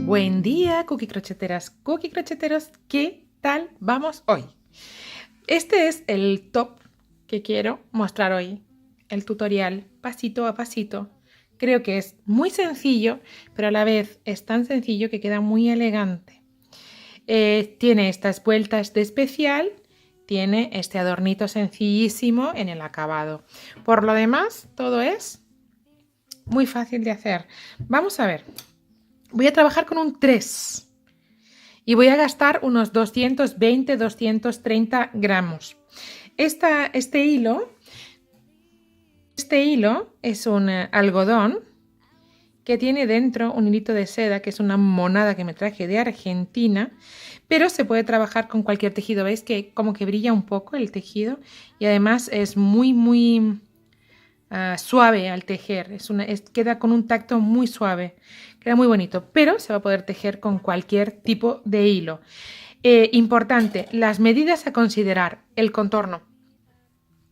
Buen día, cookie crocheteros, ¿qué tal vamos hoy? Este es el top que quiero mostrar hoy, el tutorial pasito a pasito. Creo que es muy sencillo, pero a la vez es tan sencillo que queda muy elegante. Tiene estas vueltas de especial, tiene este adornito sencillísimo en el acabado. Por lo demás, todo es muy fácil de hacer. Vamos a ver. Voy a trabajar con un 3 y voy a gastar unos 220-230 gramos. Este hilo es un algodón que tiene dentro un hilito de seda, que es una monada que me traje de Argentina, pero se puede trabajar con cualquier tejido. ¿Veis que como que brilla un poco el tejido? Y además es muy suave al tejer, queda con un tacto muy suave, queda muy bonito, pero se va a poder tejer con cualquier tipo de hilo. Importante, las medidas a considerar: el contorno.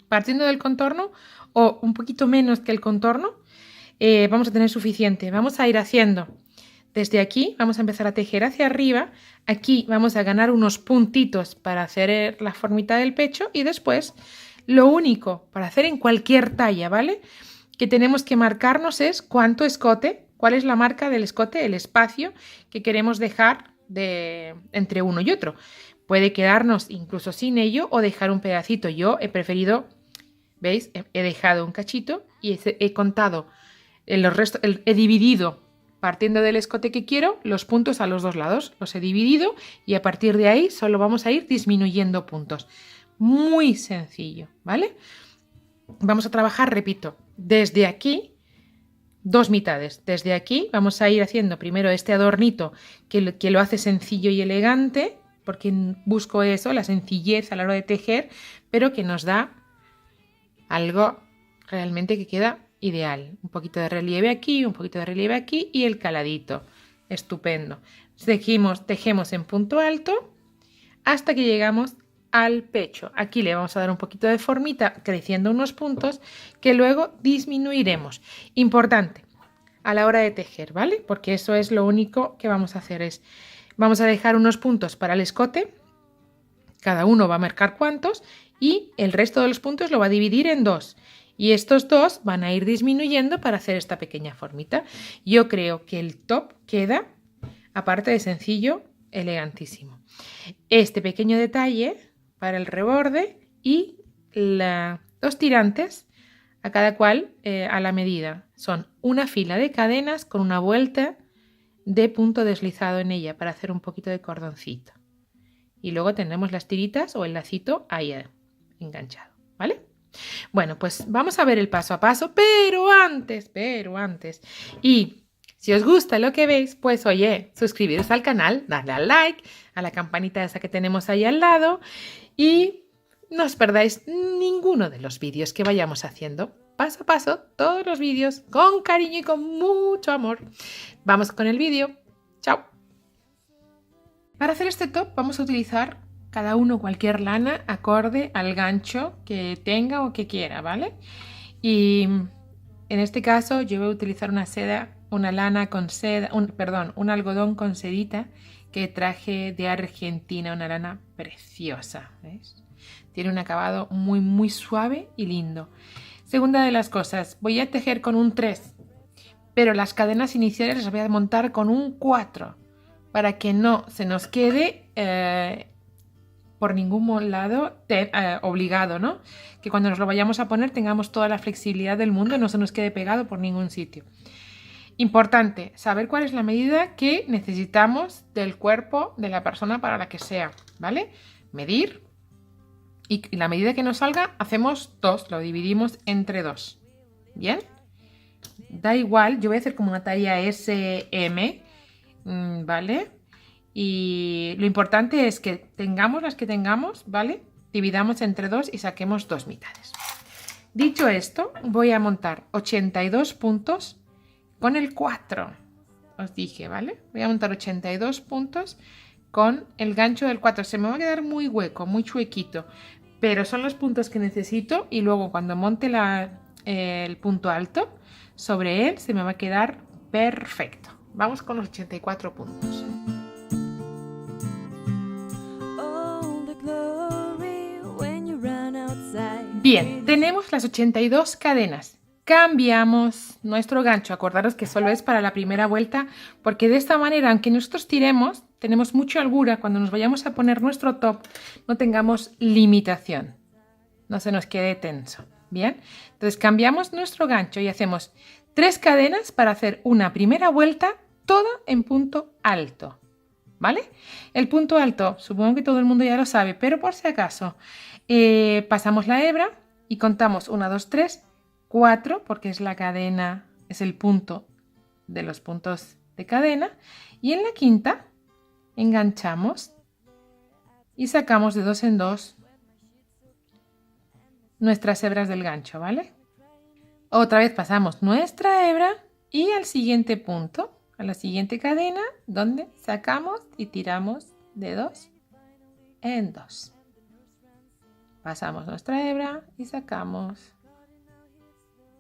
Partiendo del contorno o un poquito menos que el contorno, vamos a tener suficiente. Vamos a ir haciendo desde aquí, vamos a empezar a tejer hacia arriba. Aquí vamos a ganar unos puntitos para hacer la formita del pecho y después lo único para hacer en cualquier talla, ¿vale?, que tenemos que marcarnos es cuánto escote, cuál es la marca del escote, el espacio que queremos dejar entre uno y otro. Puede quedarnos incluso sin ello o dejar un pedacito. Yo he preferido, ¿veis? He dejado un cachito y he contado he dividido, partiendo del escote que quiero, los puntos a los dos lados. Los he dividido y a partir de ahí solo vamos a ir disminuyendo puntos. Muy sencillo, ¿vale? Vamos a trabajar, repito, desde aquí, dos mitades. Desde aquí vamos a ir haciendo primero este adornito que lo hace sencillo y elegante, porque busco eso, la sencillez a la hora de tejer, pero que nos da algo realmente que queda ideal. Un poquito de relieve aquí, un poquito de relieve aquí y el caladito. Estupendo. Tejemos en punto alto hasta que llegamos al pecho. Aquí le vamos a dar un poquito de formita, creciendo unos puntos que luego disminuiremos. Importante a la hora de tejer, ¿vale? Porque eso es lo único que vamos a hacer, vamos a dejar unos puntos para el escote, cada uno va a marcar cuántos y el resto de los puntos lo va a dividir en dos. Y estos dos van a ir disminuyendo para hacer esta pequeña formita. Yo creo que el top queda, aparte de sencillo, elegantísimo. Este pequeño detalle para el reborde y los tirantes, a cada cual a la medida. Son una fila de cadenas con una vuelta de punto deslizado en ella para hacer un poquito de cordoncito. Y luego tendremos las tiritas o el lacito ahí enganchado, ¿vale? Bueno, pues vamos a ver el paso a paso, pero antes. Y si os gusta lo que veis, pues oye, suscribiros al canal, darle al like, a la campanita esa que tenemos ahí al lado y no os perdáis ninguno de los vídeos que vayamos haciendo. Paso a paso, todos los vídeos con cariño y con mucho amor. Vamos con el vídeo. ¡Chao! Para hacer este top vamos a utilizar cada uno cualquier lana acorde al gancho que tenga o que quiera, ¿vale? Y en este caso yo voy a utilizar una lana con seda, un algodón con sedita que traje de Argentina, una lana preciosa, ¿ves? Tiene un acabado muy suave y lindo. Segunda de las cosas, voy a tejer con un 3, pero las cadenas iniciales las voy a montar con un 4 para que no se nos quede por ningún lado obligado, ¿no? Que cuando nos lo vayamos a poner tengamos toda la flexibilidad del mundo y no se nos quede pegado por ningún sitio. Importante, saber cuál es la medida que necesitamos del cuerpo de la persona para la que sea, ¿vale? Medir y la medida que nos salga hacemos 2, lo dividimos entre 2, ¿bien? Da igual, yo voy a hacer como una talla SM, ¿vale? Y lo importante es que tengamos las que tengamos, ¿vale? Dividamos entre 2 y saquemos 2 mitades. Dicho esto, voy a montar 82 puntos con el 4, os dije, ¿vale? Voy a montar 82 puntos con el gancho del 4. Se me va a quedar muy hueco, muy chuequito, pero son los puntos que necesito y luego cuando monte el punto alto, sobre él se me va a quedar perfecto. Vamos con los 84 puntos. Bien, tenemos las 82 cadenas. Cambiamos nuestro gancho, acordaros que solo es para la primera vuelta, porque de esta manera, aunque nosotros tiremos, tenemos mucha holgura, cuando nos vayamos a poner nuestro top, no tengamos limitación, no se nos quede tenso, ¿bien? Entonces cambiamos nuestro gancho y hacemos 3 cadenas para hacer una primera vuelta, toda en punto alto, ¿vale? El punto alto, supongo que todo el mundo ya lo sabe, pero por si acaso, pasamos la hebra y contamos 1, 2, 3, 4, porque es la cadena, es el punto de los puntos de cadena, y en la quinta enganchamos y sacamos de 2 en 2 nuestras hebras del gancho, ¿vale? Otra vez pasamos nuestra hebra y al siguiente punto, a la siguiente cadena, donde sacamos y tiramos de 2 en 2. Pasamos nuestra hebra y sacamos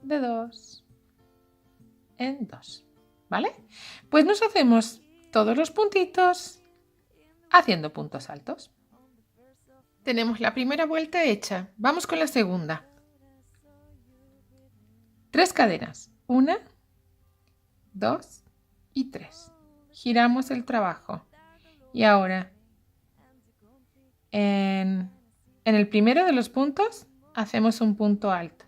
de 2 en 2, ¿vale? Pues nos hacemos todos los puntitos haciendo puntos altos. Tenemos la primera vuelta hecha. Vamos con la segunda. 3 cadenas. 1, 2 y 3. Giramos el trabajo. Y ahora, en el primero de los puntos, hacemos un punto alto.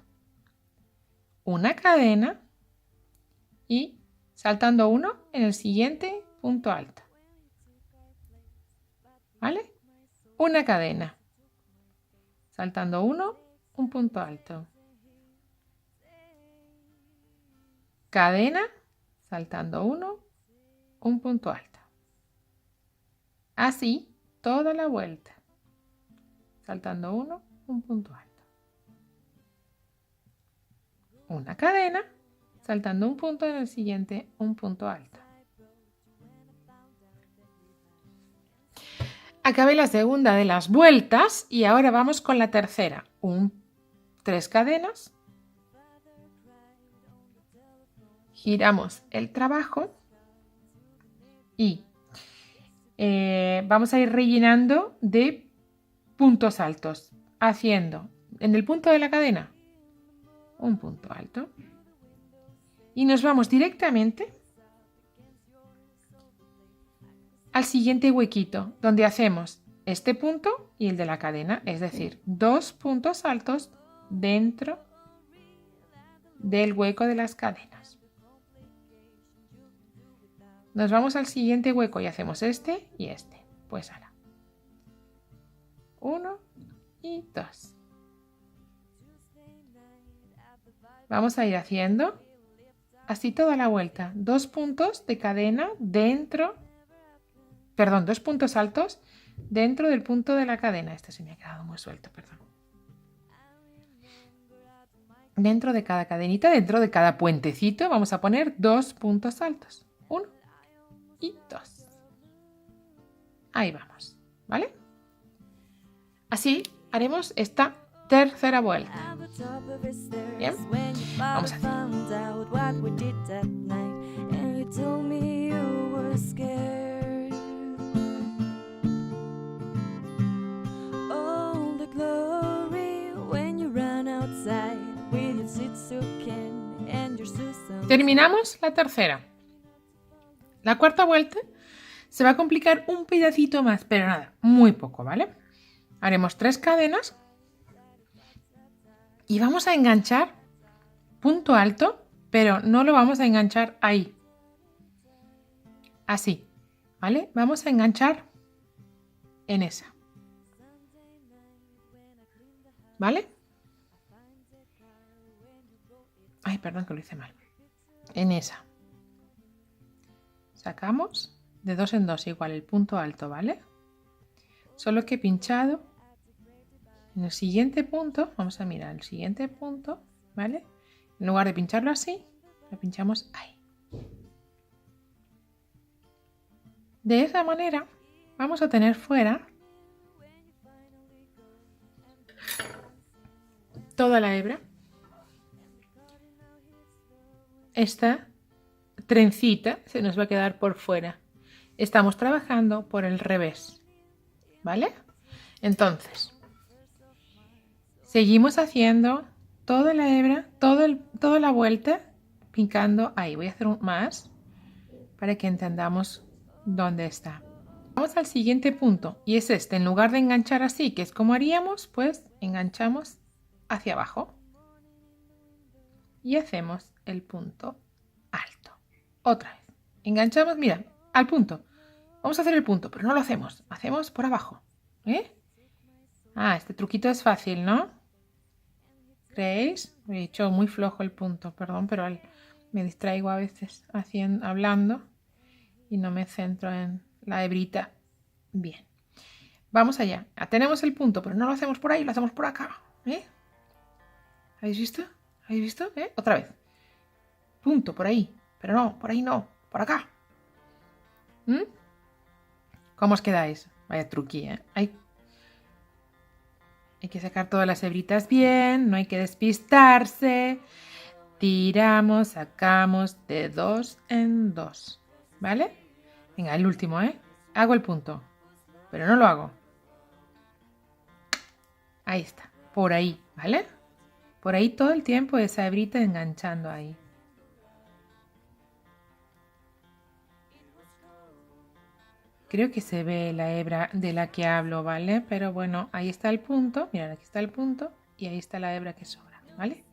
Una cadena y saltando uno en el siguiente punto alto, ¿vale? Una cadena, saltando uno, un punto alto, cadena, saltando uno, un punto alto, así toda la vuelta, saltando uno, un punto alto. Una cadena, saltando un punto en el siguiente, un punto alto. Acabé la segunda de las vueltas y ahora vamos con la tercera. 3 cadenas. Giramos el trabajo y vamos a ir rellenando de puntos altos, haciendo en el punto de la cadena un punto alto y nos vamos directamente al siguiente huequito donde hacemos este punto y el de la cadena, es decir, 2 puntos altos dentro del hueco de las cadenas. Nos vamos al siguiente hueco y hacemos este y este. Pues ahora 1 y 2. Vamos a ir haciendo así toda la vuelta. 2 puntos de cadena dentro, perdón, 2 puntos altos dentro del punto de la cadena. Este se me ha quedado muy suelto, perdón. Dentro de cada cadenita, dentro de cada puentecito, vamos a poner 2 puntos altos. 1 y 2. Ahí vamos, ¿vale? Así haremos esta tercera vuelta. Bien, vamos a hacer. Terminamos la tercera. La cuarta vuelta se va a complicar un pedacito más, pero nada, muy poco, ¿vale? Haremos 3 cadenas y vamos a enganchar punto alto, pero no lo vamos a enganchar ahí, así, ¿vale? Vamos a enganchar en esa, ¿vale? Ay, perdón que lo hice mal. En esa. Sacamos de 2 en 2 igual el punto alto, ¿vale? Solo que he pinchado en el siguiente punto, vamos a mirar el siguiente punto, ¿vale? En lugar de pincharlo así, lo pinchamos ahí. De esa manera vamos a tener fuera toda la hebra. Esta trencita se nos va a quedar por fuera. Estamos trabajando por el revés, ¿vale? Entonces, seguimos haciendo toda la hebra, toda la vuelta, picando ahí. Voy a hacer un más para que entendamos dónde está. Vamos al siguiente punto y es este. En lugar de enganchar así, que es como haríamos, pues enganchamos hacia abajo y hacemos el punto alto. Otra vez. Enganchamos, mira, al punto. Vamos a hacer el punto, pero no lo hacemos. Hacemos por abajo. Este truquito es fácil, ¿no? ¿Creéis? He hecho muy flojo el punto, perdón, pero me distraigo a veces hablando y no me centro en la hebrita. Bien. Vamos allá. Tenemos el punto, pero no lo hacemos por ahí, lo hacemos por acá. ¿Habéis visto? ¿Habéis visto? Otra vez. Punto por ahí, pero no, por ahí no, por acá. ¿Cómo os quedáis? Vaya truqui, Hay que sacar todas las hebritas bien, no hay que despistarse. Tiramos, sacamos de 2 en 2, ¿vale? Venga, el último, Hago el punto, pero no lo hago. Ahí está, por ahí, ¿vale? Por ahí todo el tiempo esa hebrita enganchando ahí. Creo que se ve la hebra de la que hablo, ¿vale? Pero bueno, ahí está el punto. Mirad, aquí está el punto y ahí está la hebra que sobra, ¿vale?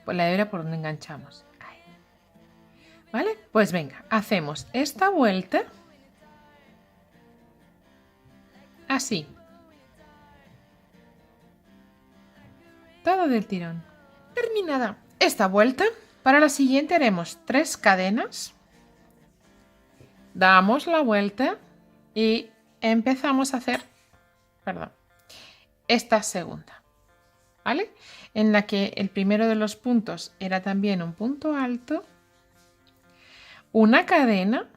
Pues la hebra por donde enganchamos. Ahí. ¿Vale? Pues venga, hacemos esta vuelta así. Todo del tirón. Terminada esta vuelta, para la siguiente haremos 3 cadenas. Damos la vuelta y empezamos a hacer, esta segunda, ¿vale? En la que el primero de los puntos era también un punto alto, una cadena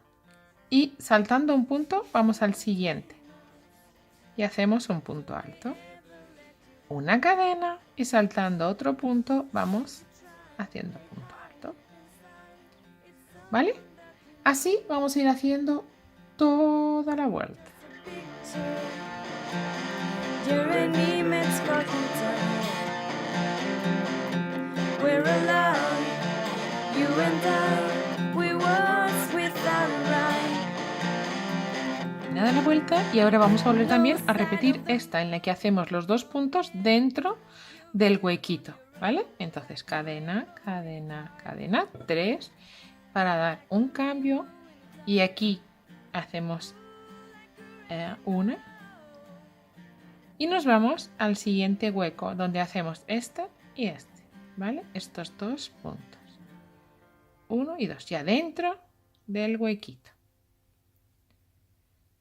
y saltando un punto vamos al siguiente y hacemos un punto alto, una cadena y saltando otro punto vamos haciendo punto alto, ¿vale? Así vamos a ir haciendo toda la vuelta. Terminada la vuelta y ahora vamos a volver también a repetir esta en la que hacemos los 2 puntos dentro del huequito, ¿vale? Entonces cadena, cadena, cadena, 3 para dar un cambio y aquí hacemos una y nos vamos al siguiente hueco donde hacemos este y este, ¿vale? Estos 2 puntos, 1 y 2, ya dentro del huequito,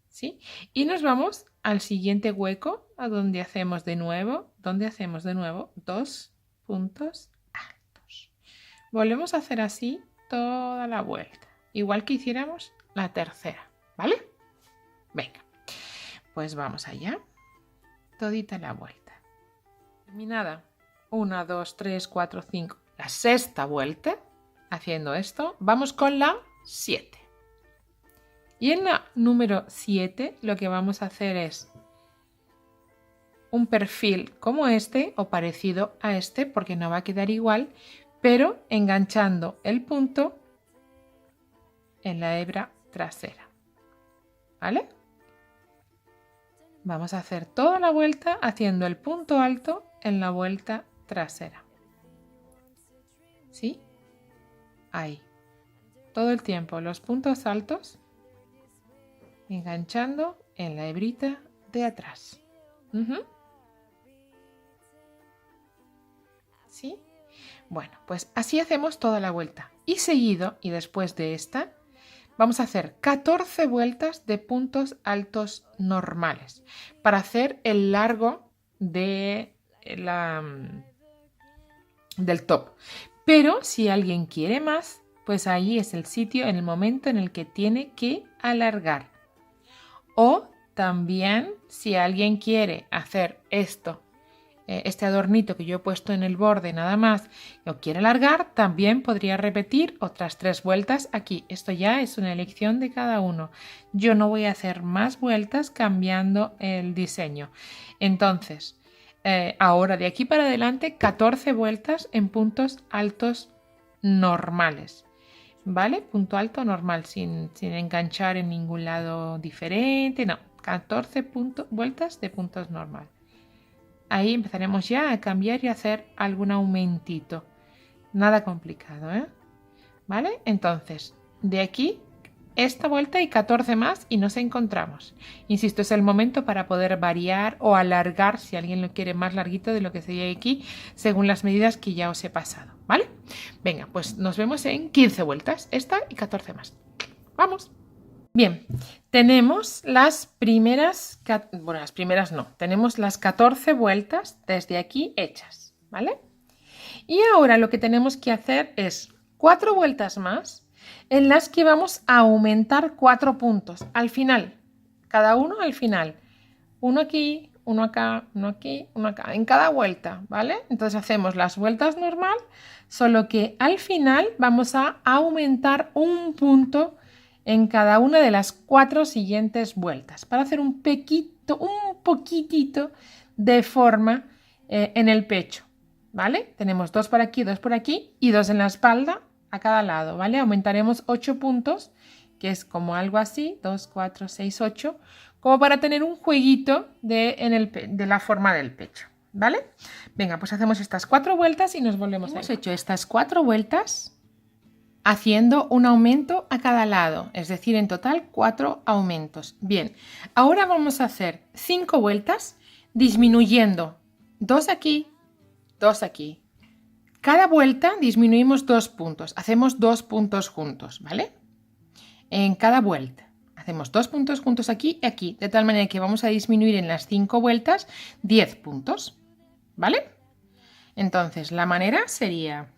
¿sí? Y nos vamos al siguiente hueco a donde hacemos de nuevo 2 puntos altos. Volvemos a hacer así toda la vuelta, igual que hiciéramos la tercera, ¿vale? Venga, pues vamos allá. Todita la vuelta. Terminada. 1, 2, 3, 4, 5. La sexta vuelta. Haciendo esto, vamos con la 7. Y en la número 7 lo que vamos a hacer es un perfil como este o parecido a este, porque no va a quedar igual, pero enganchando el punto en la hebra trasera, ¿vale? Vamos a hacer toda la vuelta haciendo el punto alto en la vuelta trasera, ¿sí? Ahí, todo el tiempo los puntos altos enganchando en la hebrita de atrás. ¿Sí? Bueno, pues así hacemos toda la vuelta. Y seguido, y después de esta, vamos a hacer 14 vueltas de puntos altos normales para hacer el largo de del top. Pero si alguien quiere más, pues ahí es el sitio, en el momento en el que tiene que alargar. O también, si alguien quiere hacer esto, este adornito que yo he puesto en el borde nada más, o quiere alargar, también podría repetir otras 3 vueltas aquí. Esto ya es una elección de cada uno. Yo no voy a hacer más vueltas cambiando el diseño. Entonces, ahora de aquí para adelante 14 vueltas en puntos altos normales, ¿vale? Punto alto normal, sin enganchar en ningún lado diferente, no, 14 vueltas de puntos normal. Ahí empezaremos ya a cambiar y a hacer algún aumentito, nada complicado, ¿eh? ¿Vale? Entonces, de aquí esta vuelta y 14 más y nos encontramos. Insisto, es el momento para poder variar o alargar si alguien lo quiere más larguito de lo que sería aquí, según las medidas que ya os he pasado, ¿vale? Venga, pues nos vemos en 15 vueltas, esta y 14 más. ¡Vamos! Bien, tenemos las primeras, bueno, las primeras no, tenemos las 14 vueltas desde aquí hechas, ¿vale? Y ahora lo que tenemos que hacer es 4 vueltas más en las que vamos a aumentar 4 puntos al final, cada uno al final, uno aquí, uno acá, uno aquí, uno acá, en cada vuelta, ¿vale? Entonces hacemos las vueltas normal, solo que al final vamos a aumentar un punto en cada una de las 4 siguientes vueltas para hacer un poquitito de forma en el pecho, ¿vale? Tenemos 2 por aquí y 2 en la espalda a cada lado, ¿vale? Aumentaremos 8 puntos, que es como algo así, 2, 4, 6, 8, como para tener un jueguito de la forma del pecho, ¿vale? Venga, pues hacemos estas 4 vueltas y nos volvemos a ir. Hemos hecho estas 4 vueltas haciendo un aumento a cada lado, es decir, en total 4 aumentos. Bien, ahora vamos a hacer 5 vueltas disminuyendo 2 aquí, 2 aquí. Cada vuelta disminuimos 2 puntos, hacemos 2 puntos juntos, ¿vale? En cada vuelta hacemos 2 puntos juntos aquí y aquí, de tal manera que vamos a disminuir en las 5 vueltas 10 puntos, ¿vale? Entonces, la manera sería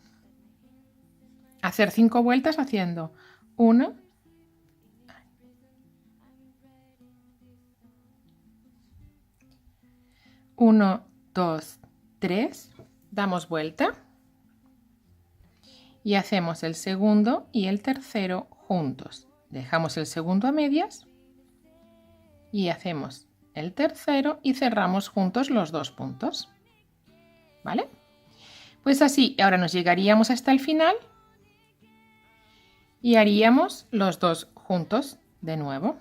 hacer 5 vueltas haciendo 1, 1, 2, 3, damos vuelta y hacemos el segundo y el tercero juntos. Dejamos el segundo a medias y hacemos el tercero y cerramos juntos los 2 puntos, ¿vale? Pues así, ahora nos llegaríamos hasta el final y haríamos los 2 juntos de nuevo.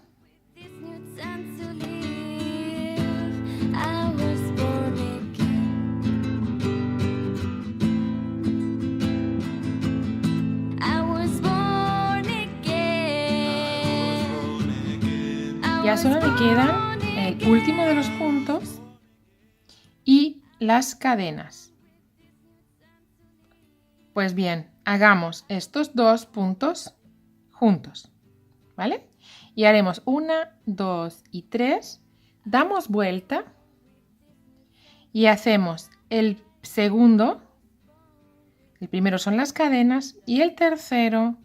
Ya solo me quedan el último de los puntos y las cadenas. Pues bien, hagamos estos 2 puntos juntos, ¿vale? Y haremos 1, 2 y 3, damos vuelta y hacemos el segundo, el primero son las cadenas y el tercero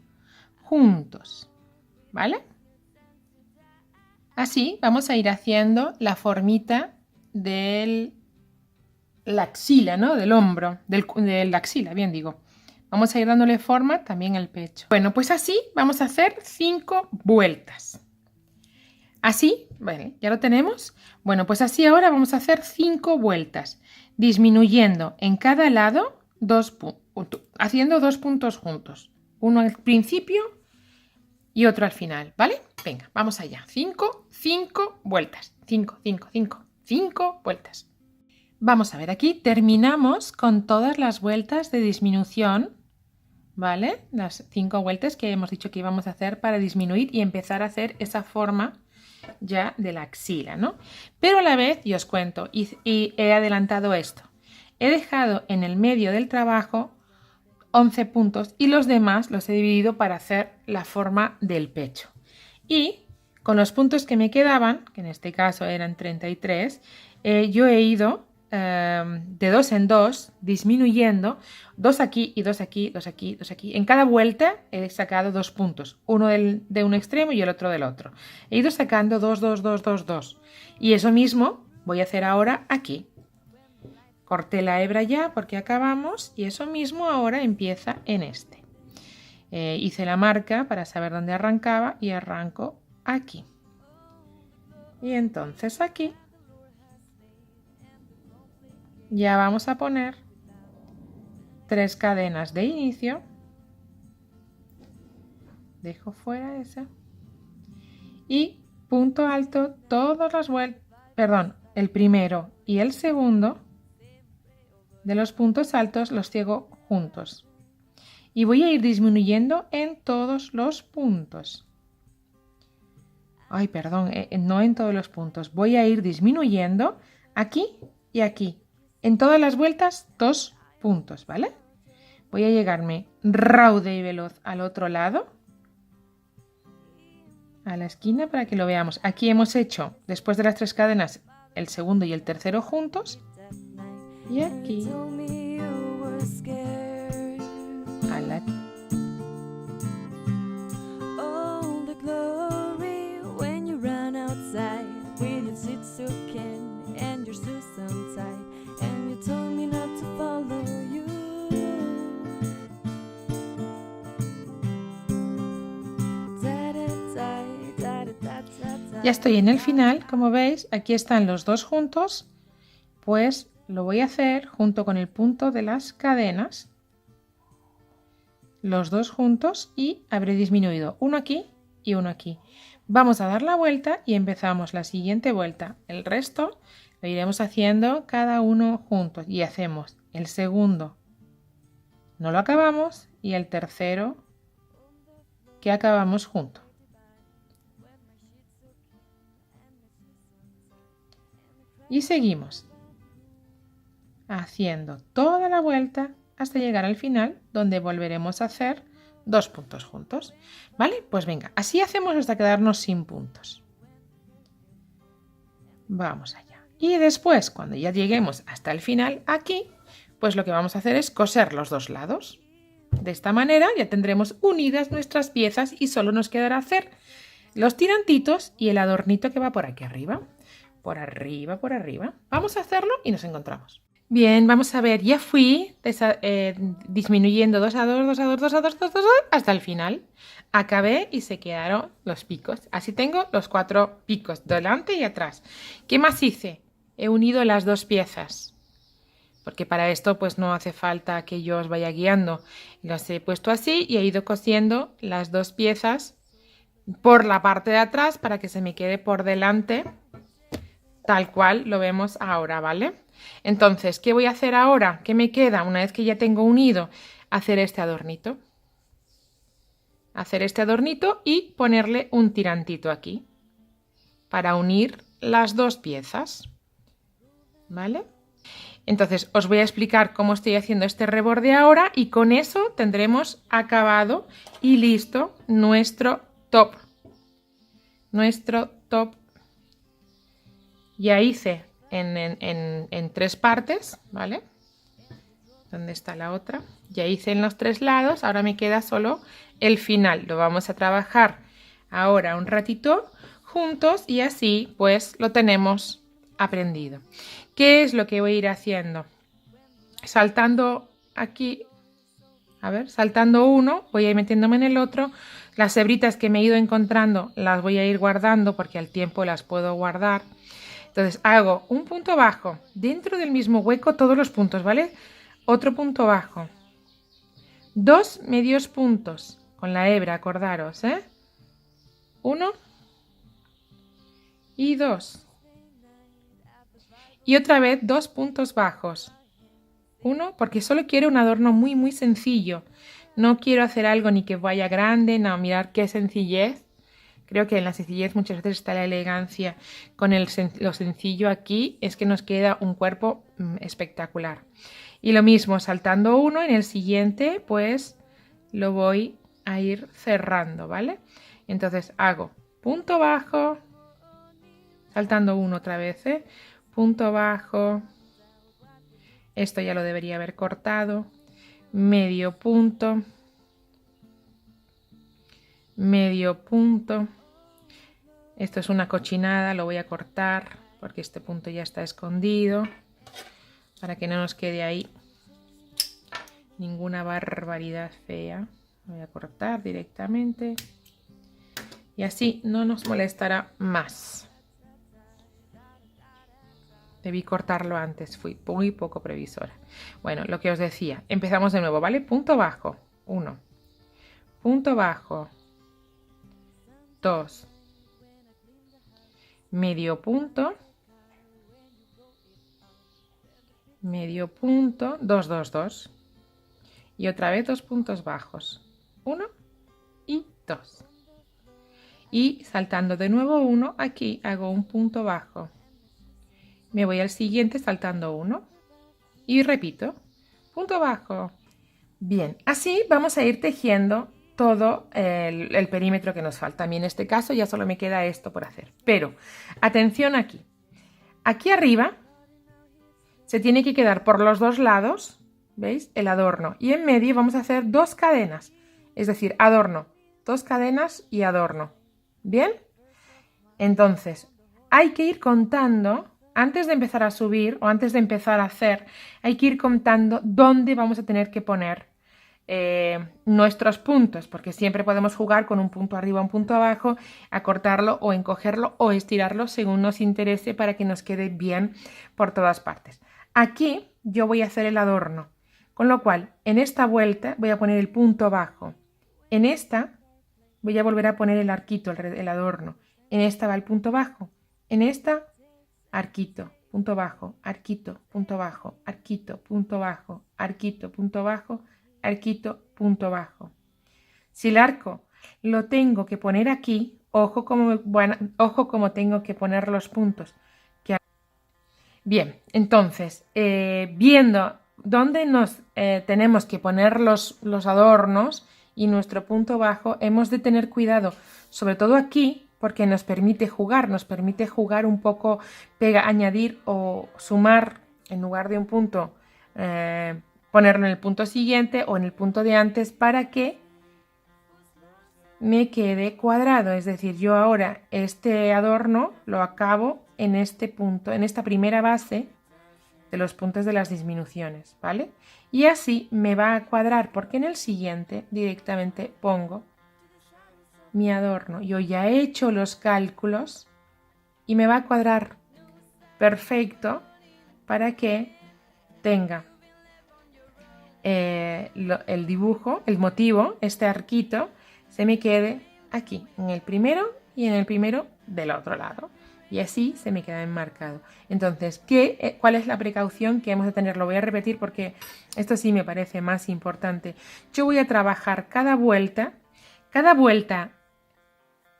juntos, ¿vale? Así vamos a ir haciendo la formita de la axila, ¿no? Del hombro, de la axila, bien digo. Vamos a ir dándole forma también al pecho. Bueno, pues así vamos a hacer 5 vueltas. Así, bueno, ya lo tenemos. Bueno, pues así ahora vamos a hacer 5 vueltas, disminuyendo en cada lado haciendo 2 puntos juntos. Uno al principio y otro al final, ¿vale? Venga, vamos allá. 5 vueltas. 5 vueltas. Vamos a ver, aquí terminamos con todas las vueltas de disminución, ¿vale? Las 5 vueltas que hemos dicho que íbamos a hacer para disminuir y empezar a hacer esa forma ya de la axila, ¿no? Pero a la vez, yo os cuento, y he adelantado esto. He dejado en el medio del trabajo 11 puntos y los demás los he dividido para hacer la forma del pecho. Y con los puntos que me quedaban, que en este caso eran 33, yo he ido de 2 en 2, disminuyendo, 2 aquí y 2 aquí, 2 aquí, 2 aquí. En cada vuelta he sacado 2 puntos, uno de un extremo y el otro del otro. He ido sacando 2, 2, 2, 2, 2. Y eso mismo voy a hacer ahora aquí. Corté la hebra ya porque acabamos y eso mismo ahora empieza en este. Hice la marca para saber dónde arrancaba y arranco aquí. Y entonces aquí ya vamos a poner 3 cadenas de inicio. Dejo fuera esa. Y punto alto todas las vueltas, perdón, el primero y el segundo de los puntos altos los ciego juntos. Y voy a ir disminuyendo en todos los puntos. Ay, perdón, no en todos los puntos. Voy a ir disminuyendo aquí y aquí. En todas las vueltas, 2 puntos, ¿vale? Voy a llegarme rauda y veloz al otro lado. A la esquina para que lo veamos. Aquí hemos hecho, después de las 3 cadenas, el segundo y el tercero juntos. Y aquí. A la Ya estoy en el final, como veis, aquí están los dos juntos, pues lo voy a hacer junto con el punto de las cadenas, los dos juntos y habré disminuido uno aquí y uno aquí. Vamos a dar la vuelta y empezamos la siguiente vuelta. El resto lo iremos haciendo cada uno juntos y hacemos el segundo, no lo acabamos, y el tercero que acabamos juntos. Y seguimos haciendo toda la vuelta hasta llegar al final, donde volveremos a hacer 2 puntos juntos. ¿Vale? Pues venga, así hacemos hasta quedarnos sin puntos. Vamos allá. Y después, cuando ya lleguemos hasta el final, aquí, pues lo que vamos a hacer es coser los dos lados. De esta manera ya tendremos unidas nuestras piezas y solo nos quedará hacer los tirantitos y el adornito que va por aquí arriba. Por arriba, por arriba. Vamos a hacerlo y nos encontramos. Bien, vamos a ver, ya fui disminuyendo 2 a 2, 2 a 2, 2 a 2, 2 a 2 hasta el final. Acabé y se quedaron los picos. Así tengo los 4 picos, delante y atrás. ¿Qué más hice? He unido las dos piezas, porque para esto pues no hace falta que yo os vaya guiando. Los he puesto así y he ido cosiendo las dos piezas por la parte de atrás para que se me quede por delante, tal cual lo vemos ahora, ¿vale? Entonces, ¿qué voy a hacer ahora? ¿Qué me queda una vez que ya tengo unido? Hacer este adornito. Hacer este adornito y ponerle un tirantito aquí para unir las dos piezas, ¿vale? Entonces, os voy a explicar cómo estoy haciendo este reborde ahora y con eso tendremos acabado y listo nuestro top. Nuestro top. Ya hice en 3 partes, ¿vale? ¿Dónde está la otra? Ya hice en los 3 lados, ahora me queda solo el final. Lo vamos a trabajar ahora un ratito juntos y así pues lo tenemos aprendido. ¿Qué es lo que voy a ir haciendo? Saltando aquí, a ver, saltando uno, voy a ir metiéndome en el otro. Las hebritas que me he ido encontrando las voy a ir guardando porque al tiempo las puedo guardar. Entonces hago un punto bajo, dentro del mismo hueco todos los puntos, ¿vale? Otro punto bajo, 2 medios puntos con la hebra, acordaros, ¿eh? 1 y 2. Y otra vez 2 puntos bajos. 1, porque solo quiero un adorno muy, muy sencillo. No quiero hacer algo ni que vaya grande, no, mirad qué sencillez. Creo que en la sencillez muchas veces está la elegancia. Con lo sencillo aquí es que nos queda un cuerpo espectacular. Y lo mismo, saltando uno, en el siguiente pues lo voy a ir cerrando, ¿vale? Entonces hago punto bajo, saltando uno otra vez, punto bajo, esto ya lo debería haber cortado, medio punto, esto es una cochinada, lo voy a cortar porque este punto ya está escondido para que no nos quede ahí ninguna barbaridad fea. Lo voy a cortar directamente y así no nos molestará más. Debí cortarlo antes, fui muy poco previsora. Bueno, lo que os decía, empezamos de nuevo, ¿vale? Punto bajo, 1, punto bajo, 2, medio punto, 2, 2, 2. Y otra vez 2 puntos bajos, 1 y 2. Y saltando de nuevo 1, aquí hago un punto bajo. Me voy al siguiente saltando 1 y repito, punto bajo. Bien, así vamos a ir tejiendo todo el perímetro que nos falta. A mí en este caso ya solo me queda esto por hacer. Pero atención aquí. Aquí arriba se tiene que quedar por los dos lados, ¿veis? El adorno. Y en medio vamos a hacer 2 cadenas. Es decir, adorno, 2 cadenas y adorno. ¿Bien? Entonces, hay que ir contando. Antes de empezar a subir o antes de empezar a hacer, hay que ir contando dónde vamos a tener que poner nuestros puntos, porque siempre podemos jugar con un punto arriba, un punto abajo, acortarlo o encogerlo o estirarlo según nos interese para que nos quede bien por todas partes. Aquí yo voy a hacer el adorno, con lo cual en esta vuelta voy a poner el punto bajo, en esta voy a volver a poner el arquito, el adorno, en esta va el punto bajo, en esta arquito, punto bajo, arquito, punto bajo, arquito, punto bajo, arquito, punto bajo, arquito, punto bajo. Si el arco lo tengo que poner aquí, ojo como tengo que poner los puntos. Bien, entonces, viendo dónde nos tenemos que poner los adornos y nuestro punto bajo, hemos de tener cuidado, sobre todo aquí, porque nos permite jugar un poco, añadir o sumar en lugar de un punto, ponerlo en el punto siguiente o en el punto de antes para que me quede cuadrado. Es decir, yo ahora este adorno lo acabo en este punto, en esta primera base de los puntos de las disminuciones, ¿vale? Y así me va a cuadrar porque en el siguiente directamente pongo mi adorno. Yo ya he hecho los cálculos y me va a cuadrar perfecto para que tenga el dibujo, el motivo, este arquito, se me quede aquí, en el primero y en el primero del otro lado. Y así se me queda enmarcado. Entonces, ¿cuál es la precaución que hemos de tener? Lo voy a repetir porque esto sí me parece más importante. Yo voy a trabajar cada vuelta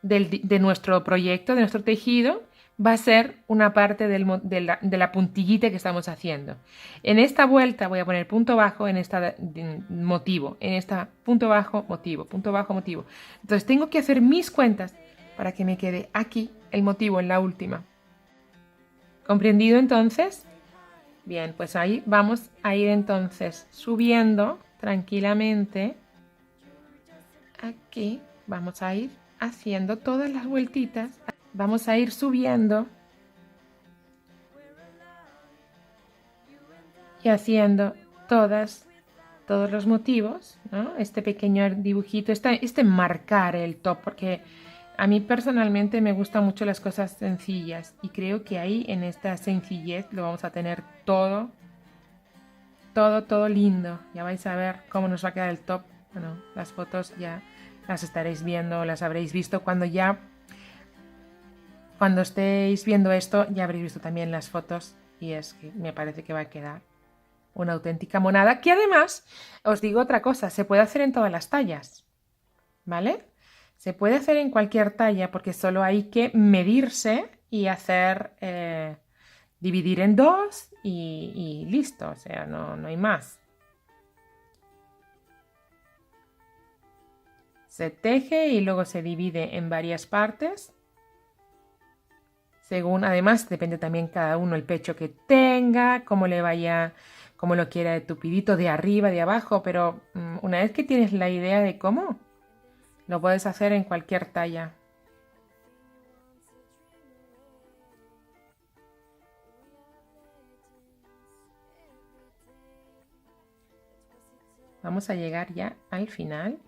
de nuestro proyecto, de nuestro tejido, va a ser una parte de la puntillita que estamos haciendo. En esta vuelta voy a poner punto bajo, en esta motivo, en esta punto bajo, motivo, punto bajo, motivo. Entonces tengo que hacer mis cuentas para que me quede aquí el motivo en la última. ¿Comprendido entonces? Bien, pues ahí vamos a ir entonces subiendo tranquilamente. Aquí vamos a ir haciendo todas las vueltitas. Vamos a ir subiendo y haciendo todos los motivos, ¿no? Este pequeño dibujito, este marcar el top, porque a mí personalmente me gustan mucho las cosas sencillas y creo que ahí en esta sencillez lo vamos a tener todo lindo. Ya vais a ver cómo nos va a quedar el top. Bueno, las fotos ya las estaréis viendo, las habréis visto cuando estéis viendo esto, ya habréis visto también las fotos y es que me parece que va a quedar una auténtica monada, que además, os digo otra cosa, se puede hacer en todas las tallas, ¿vale? Se puede hacer en cualquier talla porque solo hay que medirse y hacer, dividir en dos y listo, o sea, no hay más. Se teje y luego se divide en varias partes. Según, además, depende también cada uno el pecho que tenga, cómo le vaya, cómo lo quiera de tupidito, de arriba, de abajo, pero una vez que tienes la idea de cómo, lo puedes hacer en cualquier talla. Vamos a llegar ya al final.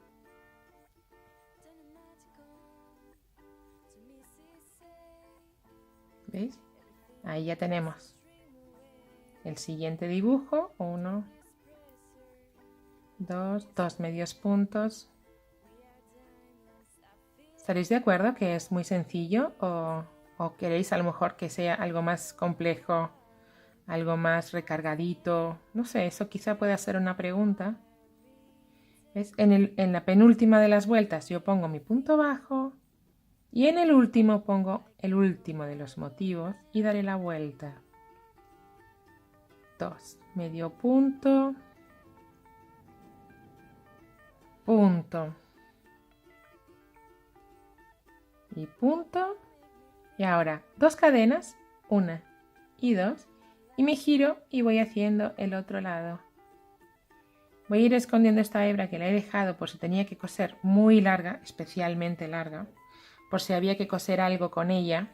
¿Veis? Ahí ya tenemos el siguiente dibujo. 1, 2 medios puntos. ¿Estaréis de acuerdo que es muy sencillo o queréis a lo mejor que sea algo más complejo, algo más recargadito? No sé, eso quizá puede ser una pregunta. ¿Ves? En la penúltima de las vueltas yo pongo mi punto bajo y en el último pongo el último de los motivos y daré la vuelta. 2, medio punto, punto y punto. Y ahora 2 cadenas, 1 y 2, y me giro y voy haciendo el otro lado. Voy a ir escondiendo esta hebra que la he dejado por si tenía que coser muy larga, especialmente larga, por si había que coser algo con ella,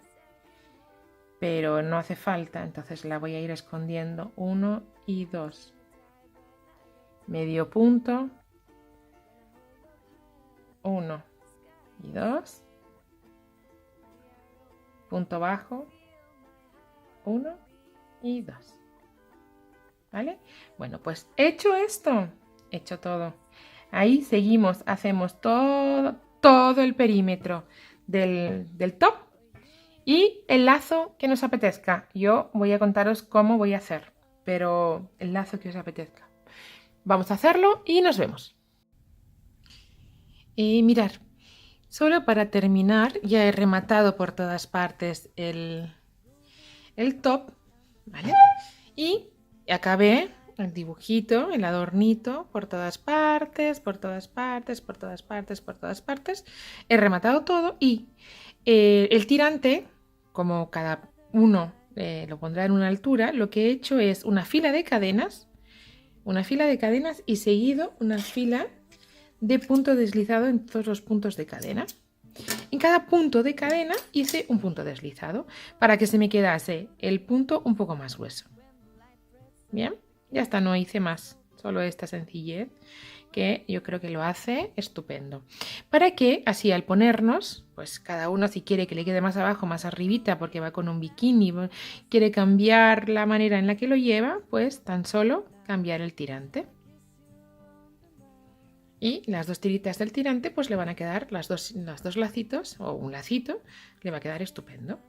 pero no hace falta, entonces la voy a ir escondiendo. 1 y 2. Medio punto, 1 y 2. Punto bajo, 1 y 2. ¿Vale? Bueno, pues hecho esto, hecho todo. Ahí seguimos, hacemos todo el perímetro del top y el lazo que nos apetezca. Yo voy a contaros cómo voy a hacer, pero el lazo que os apetezca. Vamos a hacerlo y nos vemos. Mirad, solo para terminar, ya he rematado por todas partes el top, ¿vale? Y acabé el dibujito, el adornito por todas partes, por todas partes, por todas partes, por todas partes. He rematado todo y el tirante, como cada uno lo pondrá en una altura, lo que he hecho es una fila de cadenas y seguido una fila de punto deslizado en todos los puntos de cadena. En cada punto de cadena hice un punto deslizado para que se me quedase el punto un poco más grueso. Bien, ya está, no hice más, solo esta sencillez que yo creo que lo hace estupendo. Para que así al ponernos, pues cada uno si quiere que le quede más abajo, más arribita porque va con un bikini, quiere cambiar la manera en la que lo lleva, pues tan solo cambiar el tirante. Y las 2 tiritas del tirante pues le van a quedar las dos lacitos o un lacito, le va a quedar estupendo.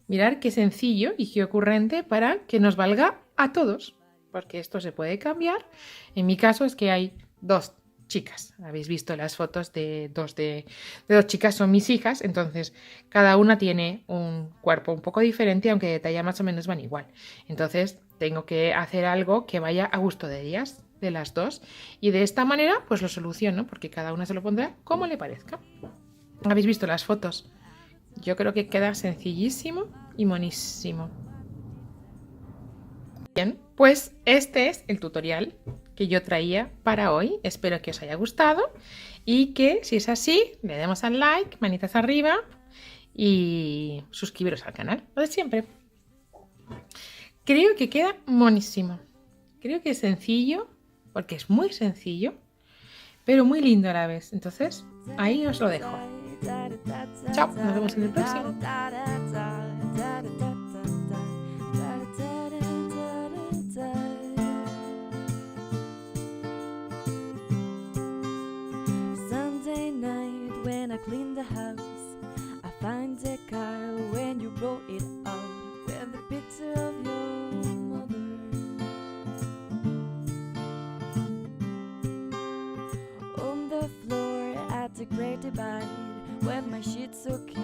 Mirad qué sencillo y qué ocurrente para que nos valga a todos, porque esto se puede cambiar. En mi caso es que hay 2 chicas, habéis visto las fotos de dos chicas, son mis hijas, entonces cada una tiene un cuerpo un poco diferente, aunque de talla más o menos van igual. Entonces tengo que hacer algo que vaya a gusto de ellas, de las 2, y de esta manera pues lo soluciono, porque cada una se lo pondrá como le parezca. ¿Habéis visto las fotos? Yo creo que queda sencillísimo y monísimo. Bien, pues este es el tutorial que yo traía para hoy. Espero que os haya gustado y que si es así, le demos al like, manitas arriba y suscribiros al canal, lo de siempre. Creo que queda monísimo. Creo que es sencillo, porque es muy sencillo, pero muy lindo a la vez. Entonces, ahí os lo dejo. Chao, nos vemos en el próximo. Sunday night when I clean the house, I find the car when you wrote it out with the picture of your mother. On the floor at the great took